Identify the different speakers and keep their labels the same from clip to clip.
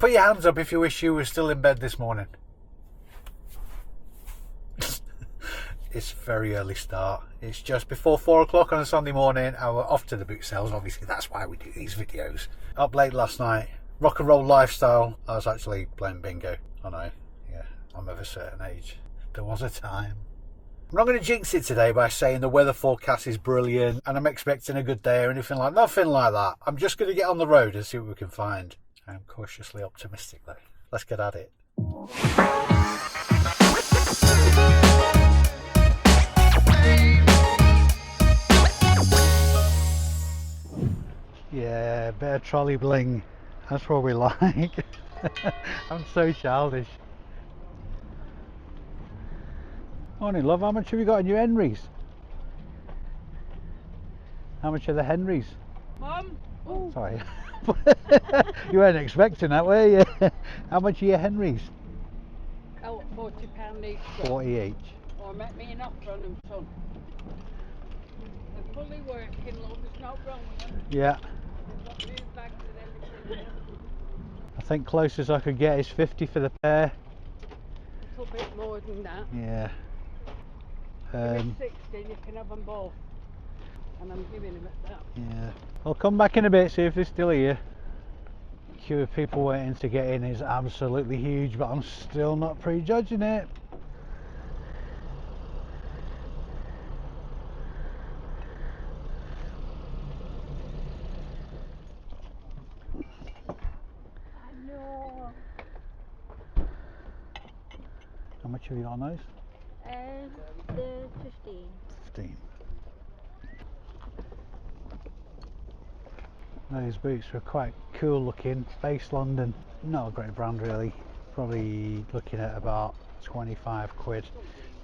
Speaker 1: Put your hands up if you wish you were still in bed this morning. It's very early start. It's just before 4 o'clock on a Sunday morning and we're off to the boot sales. Obviously that's why we do these videos. Up late last night, rock and roll lifestyle. I was actually playing bingo. I know, yeah, I'm of a certain age. There was a time. I'm not going to jinx it today by saying the weather forecast is brilliant and I'm expecting a good day or anything like nothing like that. I'm just going to get on the road and see what we can find. I'm cautiously optimistic though. Let's get at it. Yeah, bit of trolley bling. That's what we like. I'm so childish. Morning, love. How much have you got in your Henrys? How much are the Henrys?
Speaker 2: Mum?
Speaker 1: Oh, sorry. You weren't expecting that, were you? How much are your Henrys?
Speaker 2: Oh, £40 each.
Speaker 1: 40 each.
Speaker 2: Or make me an offer on them, son. They're fully working, look, there's no wrong with them.
Speaker 1: Yeah.
Speaker 2: They've got new bags and everything.
Speaker 1: I think closest I could get is 50 for the pair.
Speaker 2: A little bit more than that.
Speaker 1: Yeah.
Speaker 2: If it's 60, you can have them both. And I'm giving them at that.
Speaker 1: Yeah. I'll come back in a bit, see if they're still here. Queue of people waiting to get in is absolutely huge, but I'm still not prejudging it.
Speaker 2: I know.
Speaker 1: How much have you got on those?
Speaker 3: The 15.
Speaker 1: 15. Those boots were quite cool looking. Base London, not a great brand really. Probably looking at about 25 quid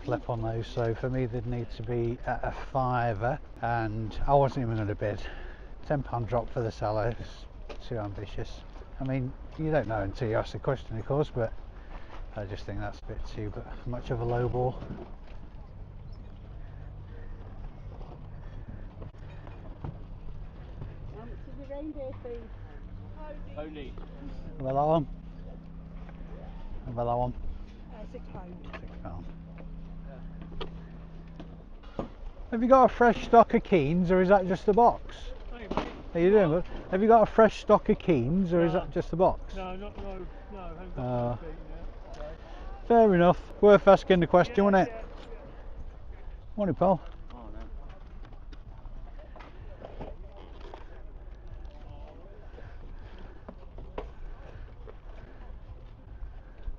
Speaker 1: flip on those. So for me they'd need to be at a fiver, and I wasn't even going to bid. £10 drop for the seller. It's too ambitious. I mean, you don't know until you ask the question, of course, but I just think that's a bit too much of a low ball.
Speaker 2: How much is your reindeer feed? Pony.
Speaker 1: How about that one? How about that one?
Speaker 2: £6.
Speaker 1: £6. Have you got a fresh stock of Keens, or is that just the box?
Speaker 4: Hey, mate.
Speaker 1: How you doing, bud? Have you got a fresh stock of Keens, or is that just the box?
Speaker 4: No, no, I haven't got anything yet. Okay.
Speaker 1: Fair enough. Worth asking the question, wasn't it?
Speaker 4: Yeah.
Speaker 1: Morning, pal.
Speaker 4: Oh, no.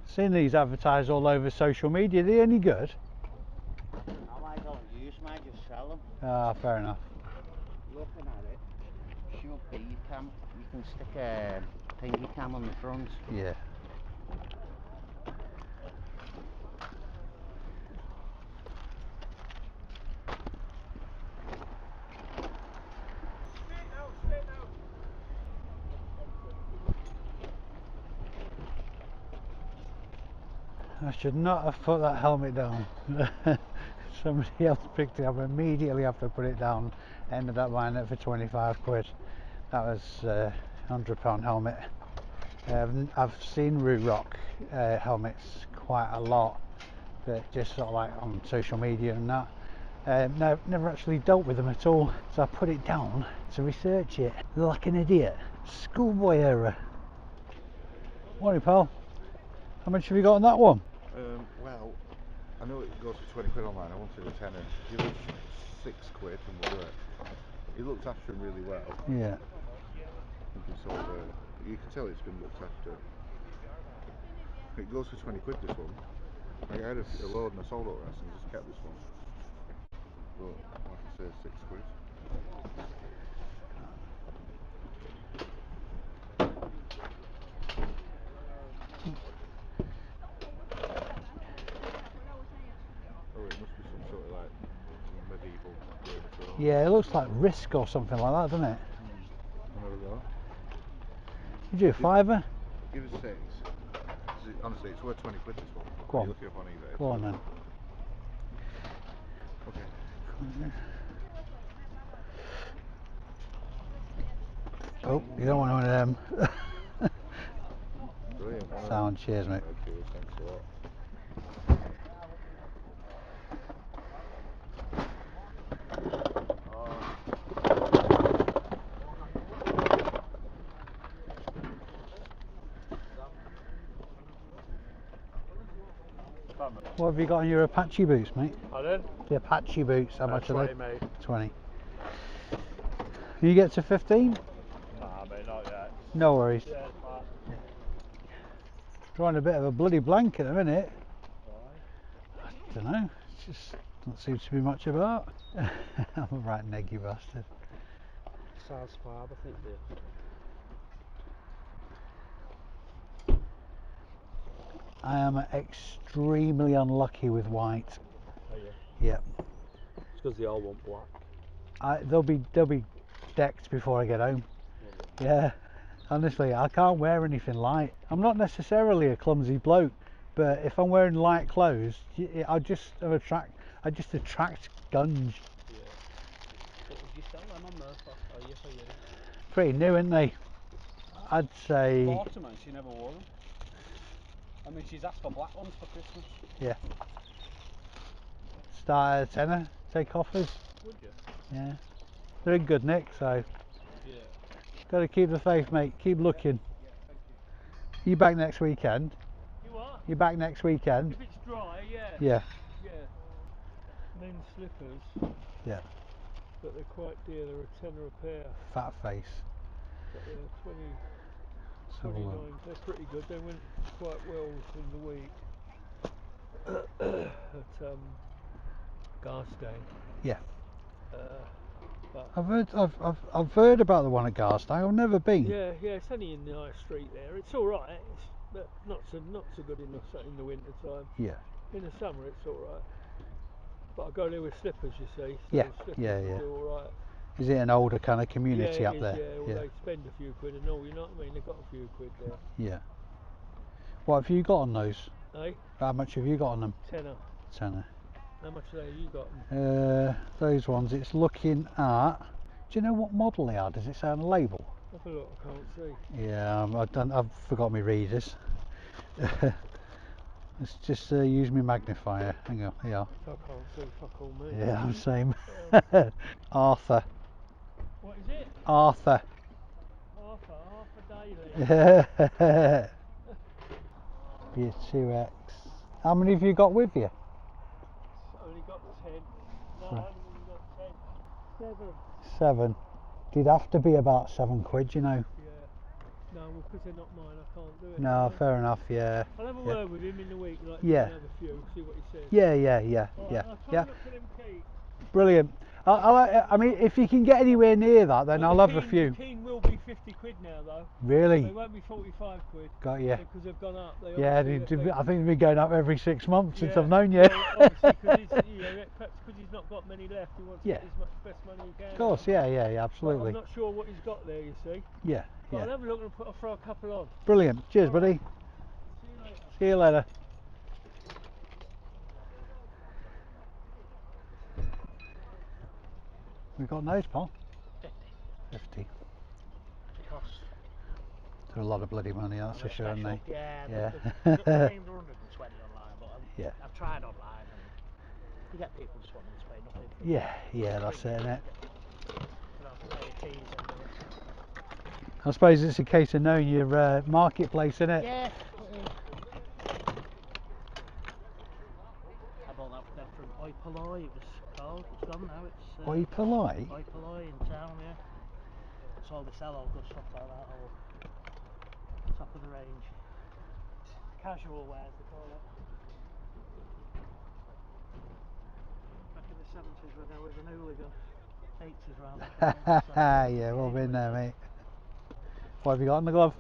Speaker 1: Seen these advertised all over social media. Are they any good?
Speaker 5: No, I don't use them, I just sell them.
Speaker 1: Ah, fair enough.
Speaker 5: Looking at it, should be, you can stick a thingy cam on the front.
Speaker 1: Yeah. I should not have put that helmet down. Somebody else picked it up, immediately have to put it down. Ended up buying it for 25 quid. That was a £100 helmet. I've seen Root Rock helmets quite a lot, but just sort of like on social media and that. No, never actually dealt with them at all, so I put it down to research it like an idiot. Schoolboy error. Morning, pal. How much have you got on that one?
Speaker 6: Well, I know it goes for 20 quid online. I wanted a tenner. Give us 6 quid and we'll do it. He looked after him really well.
Speaker 1: Yeah.
Speaker 6: You can tell it's been looked after. It goes for 20 quid, this one. I had a load and I sold it last and just kept this one. But, like I say, 6 quid. Oh, it must be some sort of like medieval furniture.
Speaker 1: Yeah, it looks like Risk or something like that, doesn't it?
Speaker 6: There we go.
Speaker 1: You do a fiver?
Speaker 6: Give us 6. Honestly, it's worth 20 quid, this one.
Speaker 1: Go on.
Speaker 6: You look it up on eBay.
Speaker 1: Go on then.
Speaker 6: Okay.
Speaker 1: Oh, you don't want one of them.
Speaker 6: Brilliant.
Speaker 1: Sound, cheers, mate.
Speaker 6: Yeah, cheers, thanks a lot.
Speaker 1: What have you got on your Apache boots, mate?
Speaker 4: Pardon?
Speaker 1: The Apache boots, how much are they?
Speaker 4: 20, mate.
Speaker 1: 20. You get to 15?
Speaker 4: Nah, mate, not yet.
Speaker 1: No worries.
Speaker 4: Yeah, it's fine.
Speaker 1: Drawing a bit of a bloody blank at the minute.
Speaker 4: Why?
Speaker 1: I don't know. It just doesn't seem to be much about. I'm a right neggy bastard.
Speaker 5: Sounds fab, I think, dear.
Speaker 1: I am extremely unlucky with white.
Speaker 5: Oh, yeah.
Speaker 1: Yep.
Speaker 5: It's because they all want black.
Speaker 1: They'll be decked before I get home. Yeah. Honestly, I can't wear anything light. I'm not necessarily a clumsy bloke, but if I'm wearing light clothes, I just attract gunge.
Speaker 5: Yeah. What would you sell them on there for? Oh, yeah, for you.
Speaker 1: Pretty new, aren't they? I'd say.
Speaker 5: Bought them and she never wore them. I mean, she's asked for black ones for Christmas.
Speaker 1: Yeah. Start at a tenner. Take offers.
Speaker 5: Would you?
Speaker 1: Yeah. They're in good nick, so.
Speaker 5: Yeah.
Speaker 1: Got to keep the faith, mate. Keep looking.
Speaker 5: Yeah, thank you.
Speaker 1: You back next weekend?
Speaker 4: You what?
Speaker 1: You back next weekend?
Speaker 4: If it's dry, yeah.
Speaker 1: Yeah.
Speaker 4: Yeah. Men's slippers,
Speaker 1: Yeah.
Speaker 4: but they're quite dear. They're a tenner a pair.
Speaker 1: Fat face.
Speaker 4: But they're 20,
Speaker 1: Let's have a
Speaker 4: 29.
Speaker 1: look.
Speaker 4: They're pretty good. They went quite well in the week at Garstang.
Speaker 1: Yeah.
Speaker 4: But
Speaker 1: I've heard about the one at Garstang. I've never been.
Speaker 4: yeah, it's only in the high street there. It's all right. But not so good in the winter time.
Speaker 1: Yeah.
Speaker 4: In the summer, it's all right. But I go there with slippers, you see. So
Speaker 1: Yeah,
Speaker 4: slippers
Speaker 1: yeah.
Speaker 4: will do all right.
Speaker 1: Is it an older kind of community
Speaker 4: yeah,
Speaker 1: up
Speaker 4: it is,
Speaker 1: there?
Speaker 4: Yeah, well, they spend a few quid and all. You know what I mean? They've got a few quid there.
Speaker 1: Yeah. What have you got on those?
Speaker 4: Eh?
Speaker 1: How much have you got on them?
Speaker 4: Tenner.
Speaker 1: Tenner.
Speaker 4: How much have you got?
Speaker 1: Those ones. It's looking at. Do you know what model they are? Does it say on the label?
Speaker 4: Have a look. I can't see.
Speaker 1: Yeah, I've forgot my readers. Let's just use my magnifier. Hang on. Yeah.
Speaker 4: I can't see. Fuck all me.
Speaker 1: Yeah, I'm same. Arthur.
Speaker 4: What is it?
Speaker 1: Arthur.
Speaker 4: Half a daily.
Speaker 1: Your 2X. How many have you got with you?
Speaker 4: Only got 10. No, I
Speaker 1: Right.
Speaker 4: haven't even got 10.
Speaker 1: 7. It'd have to be about £7, you know.
Speaker 4: Yeah. No, well, because they're not mine, I can't do it.
Speaker 1: No,
Speaker 4: you know?
Speaker 1: fair enough. Yeah.
Speaker 4: I'll have a
Speaker 1: Yeah.
Speaker 4: word with him in the week, like
Speaker 1: Yeah.
Speaker 4: have a few, see what he says.
Speaker 1: Yeah.
Speaker 4: Alright,
Speaker 1: Yeah.
Speaker 4: I'll try
Speaker 1: Yeah.
Speaker 4: and look for them Keeffe.
Speaker 1: Brilliant. I mean, if you can get anywhere near that, then
Speaker 4: Well,
Speaker 1: I'll have a
Speaker 4: the
Speaker 1: few.
Speaker 4: Keen will be 50 quid now, though. They
Speaker 1: Really?
Speaker 4: won't be 45 quid.
Speaker 1: Got you.
Speaker 4: Because they've gone up.
Speaker 1: Yeah, I think they've been going up every 6 months since I've known you.
Speaker 4: Well, obviously, perhaps because he's not got many left, he wants to get as much best money he can.
Speaker 1: Of course, yeah,
Speaker 4: But
Speaker 1: absolutely.
Speaker 4: I'm not sure what he's got there, you see.
Speaker 1: Yeah,
Speaker 4: But
Speaker 1: yeah.
Speaker 4: I'll have a look and I'll throw a couple on.
Speaker 1: Brilliant. Cheers, buddy.
Speaker 4: See you later.
Speaker 1: See you later. We've got those, pal. 50.
Speaker 5: Cost.
Speaker 1: They're a lot of bloody money, that's for sure, aren't they?
Speaker 5: Yeah.
Speaker 1: Yeah.
Speaker 5: They're 120 online, but
Speaker 1: Yeah.
Speaker 5: I've tried online and you get people just wanting to pay nothing.
Speaker 1: Yeah, that's it, innit?
Speaker 5: You know, pay your fees and the rest.
Speaker 1: I suppose it's a case of knowing your marketplace, innit?
Speaker 5: Yeah. I bought that from Oipoloi, it was called. It's gone now. It's
Speaker 1: Oi polite.
Speaker 5: Oipoloi in town, yeah. So they sell all good stuff like that, all top of the range. Casual wear, they call it. Back in the 70s when I was an hooligan. 80s round.
Speaker 1: Yeah, well been there, mate. What have you got on the glove?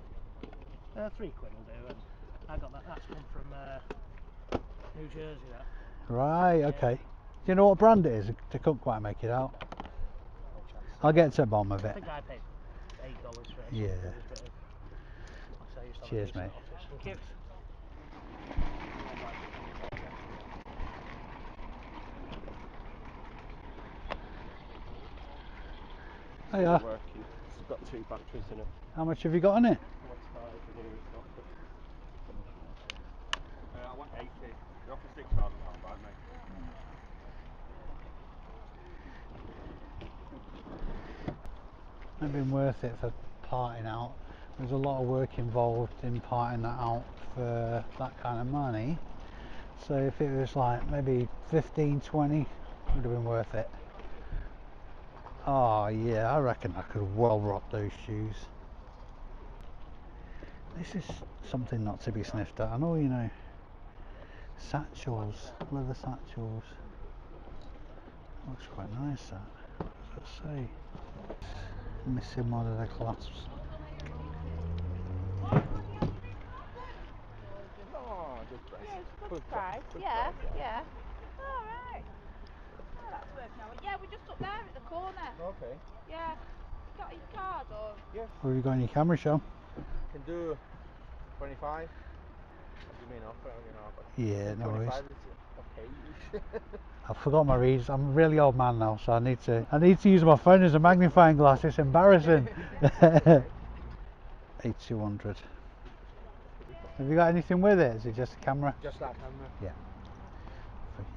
Speaker 5: £3 will do, and I got that. That's come from New Jersey. That.
Speaker 1: Right, okay. Do you know what brand it is? I couldn't quite make it out.
Speaker 5: No chance.
Speaker 1: I'll get to the bottom of
Speaker 5: I
Speaker 1: it.
Speaker 5: think I paid $8 for it.
Speaker 1: Yeah.
Speaker 5: It was a bit of, I used to have a
Speaker 1: Cheers,
Speaker 5: decent
Speaker 1: mate.
Speaker 5: office. Thank you.
Speaker 1: Oh yeah.
Speaker 7: Working. It's got 2 batteries in it.
Speaker 1: How much have you got on it?
Speaker 7: 45 and it's got
Speaker 1: Not been worth it for parting out. There's a lot of work involved in parting that out for that kind of money. So if it was like maybe 15, 20, would have been worth it. Oh yeah, I reckon I could well rock those shoes. This is something not to be sniffed at. I know, you know. Satchels, leather satchels. Looks quite nice, that. What does it say? Missing one of the clasps.
Speaker 6: Oh, good price.
Speaker 2: Yeah, it's good price. Yeah, yeah. All right. Oh, that's worth knowing. Yeah, we're just up there at the corner.
Speaker 6: Okay.
Speaker 2: Yeah. Got his card or?
Speaker 6: Yes.
Speaker 1: What have you got on your camera, Sean?
Speaker 6: Can do 25. You mean offer, you know, but
Speaker 1: Yeah, no worries.
Speaker 6: 25 is okay.
Speaker 1: I forgot my reads. I'm a really old man now, so I need to use my phone as a magnifying glass. It's embarrassing. 8200. Have you got anything with it? Is it just a camera?
Speaker 6: Just that camera.
Speaker 1: Yeah.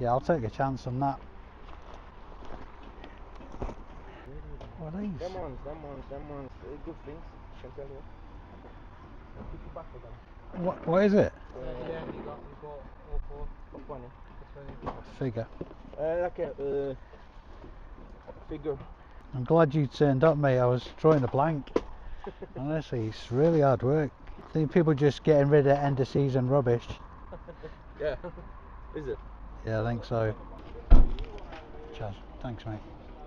Speaker 1: Yeah, I'll take a chance on that. What are these?
Speaker 6: Them ones, they're good things. I can tell you. I'll pick you back for them.
Speaker 1: What is it?
Speaker 6: Yeah, you got all four for 20.
Speaker 1: Figure.
Speaker 6: Like a figure.
Speaker 1: I'm glad you turned up, mate. I was drawing a blank. Honestly, it's really hard work. I think people just getting rid of end of season rubbish.
Speaker 6: Yeah. Is it?
Speaker 1: Yeah, I think so. Chaz, thanks, mate.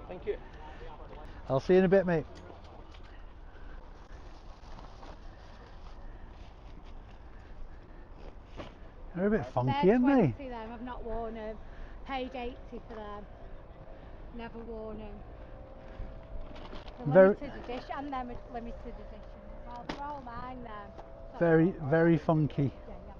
Speaker 6: Thank you.
Speaker 1: I'll see you in a bit, mate. They're a bit funky, aren't they?
Speaker 3: 20 them, I've not worn them. Paid 80 for them. Never worn them. The limited edition, and them limited edition as well. They're all mine then.
Speaker 1: Very funky.
Speaker 3: Yeah, yeah.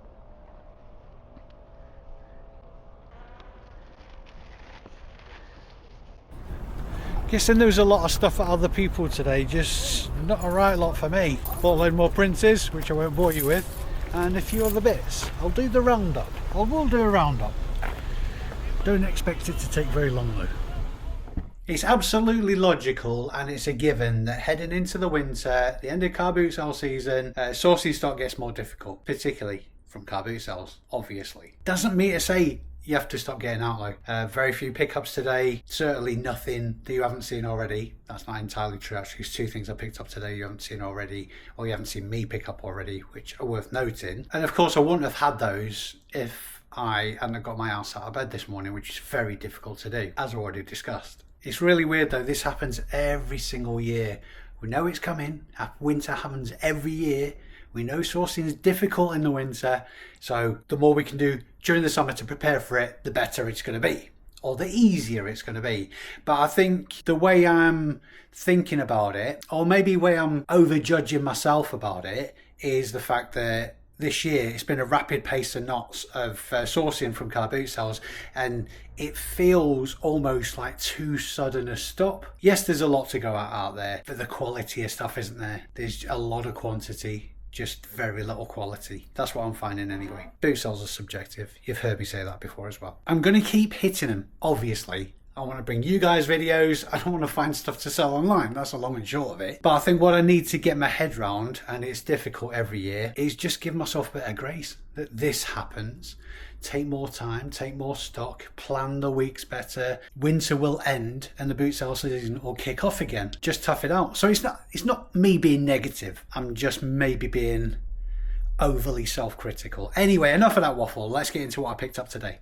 Speaker 1: Guessing there was a lot of stuff at other people today, just not a right lot for me. Bought a load more printers, which I won't bore you with, and a few other bits. I'll do the roundup. I will do a roundup. Don't expect it to take very long though. It's absolutely logical and it's a given that heading into the winter, the end of car boot sale season, sourcing stock gets more difficult, particularly from car boot sales, obviously. Doesn't mean to say you have to stop getting out though. Very few pickups today, certainly nothing that you haven't seen already. That's not entirely true actually. There's two things I picked up today you haven't seen already, or you haven't seen me pick up already, which are worth noting. And of course I wouldn't have had those if I hadn't got my ass out of bed this morning, which is very difficult to do, as already discussed. It's really weird though, this happens every single year. We know it's coming, winter happens every year. We know sourcing is difficult in the winter, so the more we can do during the summer to prepare for it, the better it's going to be, or the easier it's going to be. But I think the way I'm thinking about it, or maybe the way I'm overjudging myself about it, is the fact that this year it's been a rapid pace and knots of sourcing from car boot sales, and it feels almost like too sudden a stop. Yes, there's a lot to go out there, but the quality of stuff isn't there. There's a lot of quantity, just very little quality. That's what I'm finding anyway. Boot sales are subjective. You've heard me say that before as well. I'm going to keep hitting them, obviously. I want to bring you guys videos. I don't want to find stuff to sell online. That's the long and short of it. But I think what I need to get my head round, and it's difficult every year, is just give myself a bit of grace that this happens. Take more time, take more stock, plan the weeks better. Winter will end and the boot sale season will kick off again. Just tough it out. So it's not me being negative. I'm just maybe being overly self-critical. Anyway, enough of that waffle. Let's get into what I picked up today.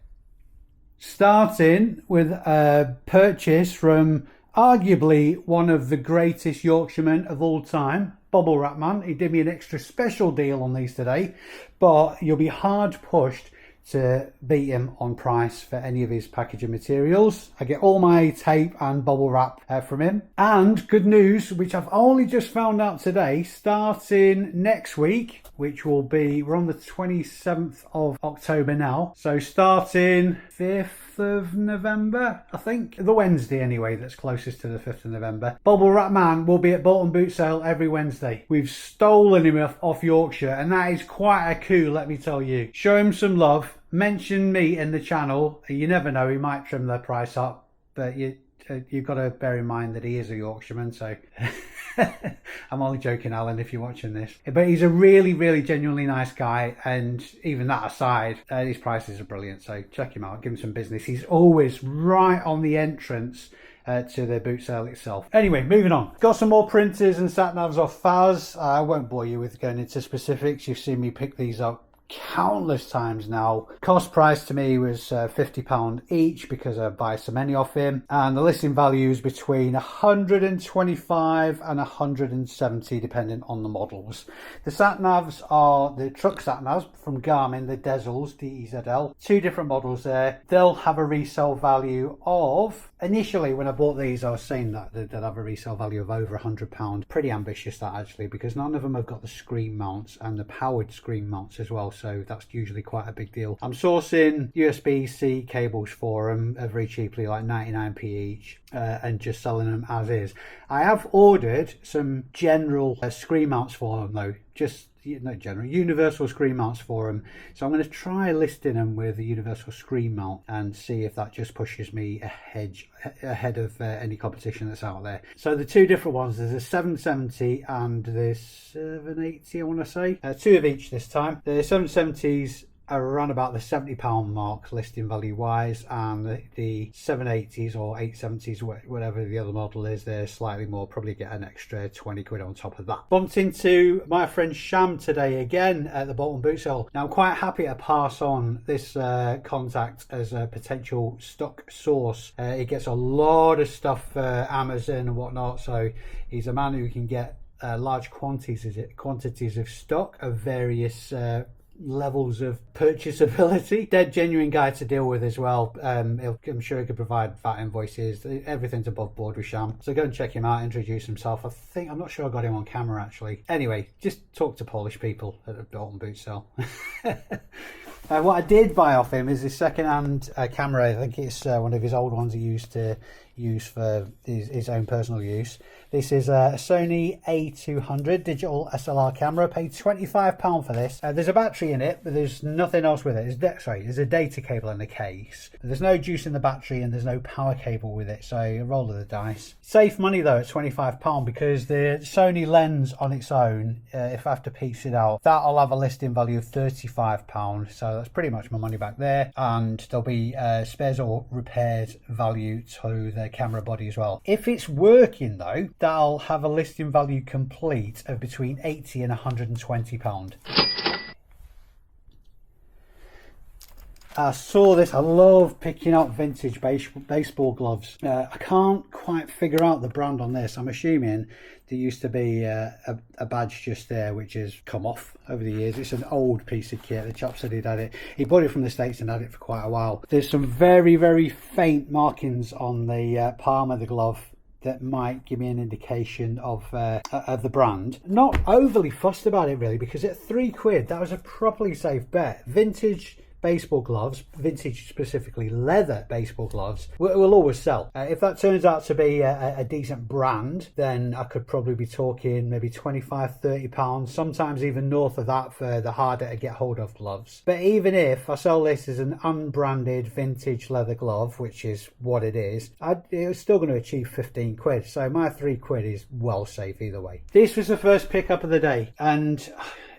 Speaker 1: Starting with a purchase from arguably one of the greatest Yorkshiremen of all time, Bubble Wrap Man. He did me an extra special deal on these today, but you'll be hard pushed to beat him on price for any of his packaging materials. I get all my tape and bubble wrap from him. And good news, which I've only just found out today, starting next week, which will be, we're on the 27th of October now. So starting 5th of November, I think. The Wednesday anyway, that's closest to the 5th of November. Bubble Wrap Man will be at Bolton Boot Sale every Wednesday. We've stolen him off Yorkshire, and that is quite a coup, let me tell you. Show him some love. Mention me in the channel. You never know, he might trim the price up, but you you've got to bear in mind that he is a Yorkshireman, so I'm only joking, Alan, if you're watching this. But he's a really, really genuinely nice guy, and even that aside, his prices are brilliant, so check him out, give him some business. He's always right on the entrance to the boot sale itself. Anyway, moving on. Got some more printers and sat navs off Faz. I won't bore you with going into specifics. You've seen me pick these up countless times now. Cost price to me was £50 each because I buy so many off him, and the listing value is between 125 and 170 depending on the models. The sat navs are the truck sat navs from Garmin, the Dezels, DEZL. Two different models there. They'll have a resale value of, initially when I bought these I was saying that they'd have a resale value of over £100. Pretty ambitious that actually, because none of them have got the screen mounts and the powered screen mounts as well, so that's usually quite a big deal. I'm sourcing USB-C cables for them very cheaply, like 99p each, and just selling them as is. I have ordered some general screen mounts for them though, just not general, universal screen mounts for them. So I'm going to try listing them with a universal screen mount and see if that just pushes me ahead of any competition that's out there. So the two different ones, there's a 770 and the 780, I want to say. Two of each this time. The 770s are around about the £70 mark listing value wise, and the 780s or 870s, whatever the other model is, they're slightly more, probably get an extra 20 quid on top of that. Bumped into my friend Sham today again at the Bolton boot sale. Now I'm quite happy to pass on this contact as a potential stock source. He gets a lot of stuff for Amazon and whatnot, so he's a man who can get large quantities of stock of various levels of purchasability. Dead genuine guy to deal with as well. I'm sure he could provide VAT invoices. Everything's above board with Sham, so go and check him out, introduce himself. I'm not sure I got him on camera actually. Anyway, just talk to Polish people at the Bolton boot sale. What I did buy off him is his second-hand camera. I think it's one of his old ones he used to use for his own personal use. This is a Sony A200 digital SLR camera. Paid £25 for this. There's a battery in it, but there's nothing else with it. There's a data cable in the case. There's no juice in the battery and there's no power cable with it, so a roll of the dice. Save money though at £25 because the Sony lens on its own, if I have to piece it out, that'll have a listing value of £35, so that's pretty much my money back there, and there'll be spares or repairs value to the camera body as well. If it's working though, that'll have a listing value complete of between £80 and £120. I saw this. I love picking up vintage baseball gloves. I can't quite figure out the brand on this. I'm assuming there used to be a badge just there which has come off over the years. It's an old piece of kit. The chap said he'd had it. He bought it from the States and had it for quite a while. There's some very, very faint markings on the palm of the glove that might give me an indication of the brand. Not overly fussed about it really, because at £3 that was a properly safe bet. Vintage baseball gloves, vintage specifically leather baseball gloves, will always sell. If that turns out to be a decent brand, then I could probably be talking maybe £25-30, sometimes even north of that for the harder to get hold of gloves. But even if I sell this as an unbranded vintage leather glove, which is what it is, it was still going to achieve £15, so my £3 is well safe either way. This was the first pickup of the day, and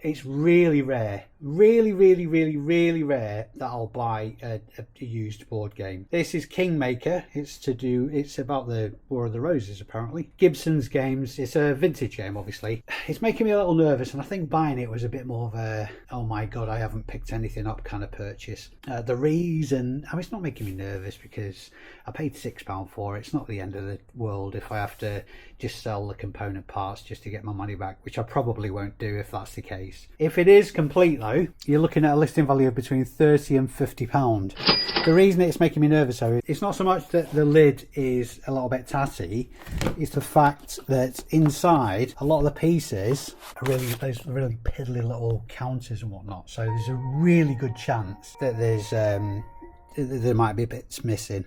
Speaker 1: it's really rare, really rare that I'll buy a used board game. This is Kingmaker. It's about the War of the Roses apparently. Gibson's games. It's a vintage game obviously. It's making me a little nervous, and I think buying it was a bit more of a, oh my god, I haven't picked anything up kind of purchase. The reason, it's not making me nervous because I paid £6 for it. It's not the end of the world if I have to just sell the component parts just to get my money back, which I probably won't do if that's the case. If it is complete though, you're looking at a listing value of between £30 and £50. The reason it's making me nervous though, it's not so much that the lid is a little bit tatty, it's the fact that inside a lot of the pieces are those really piddly little counters and whatnot, so there's a really good chance that there might be bits missing.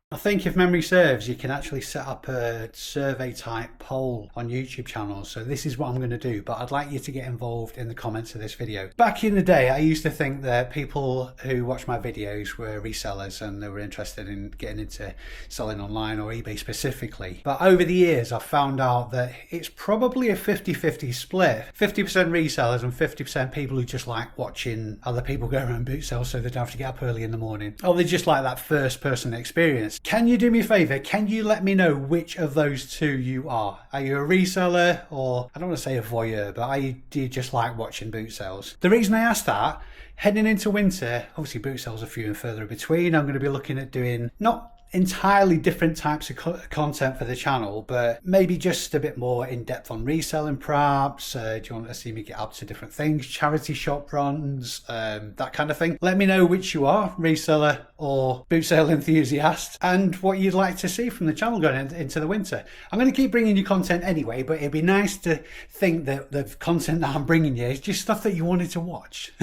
Speaker 1: I think if memory serves, you can actually set up a survey type poll on YouTube channels. So this is what I'm going to do, but I'd like you to get involved in the comments of this video. Back in the day, I used to think that people who watch my videos were resellers and they were interested in getting into selling online or eBay specifically. But over the years, I've found out that it's probably a 50-50 split. 50% resellers and 50% people who just like watching other people go around boot sales so they don't have to get up early in the morning. Or they just like that first person experience. Can you do me a favor? Can you let me know which of those two you are? Are you a reseller, or I don't want to say a voyeur, but do you just like watching boot sales? The reason I ask that, heading into winter, obviously boot sales are few and further between. I'm going to be looking at doing not entirely different types of content for the channel, but maybe just a bit more in depth on reselling perhaps. Do you want to see me get up to different things, charity shop runs, that kind of thing? Let me know which you are, reseller or boot sale enthusiast, and what you'd like to see from the channel going into the winter. I'm going to keep bringing you content anyway, but it'd be nice to think that the content that I'm bringing you is just stuff that you wanted to watch.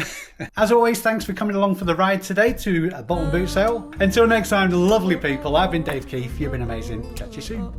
Speaker 1: As always, thanks for coming along for the ride today to Bolton Boot Sale. Until next time, lovely people, I've been Dave Keeffe. You've been amazing. Catch you soon.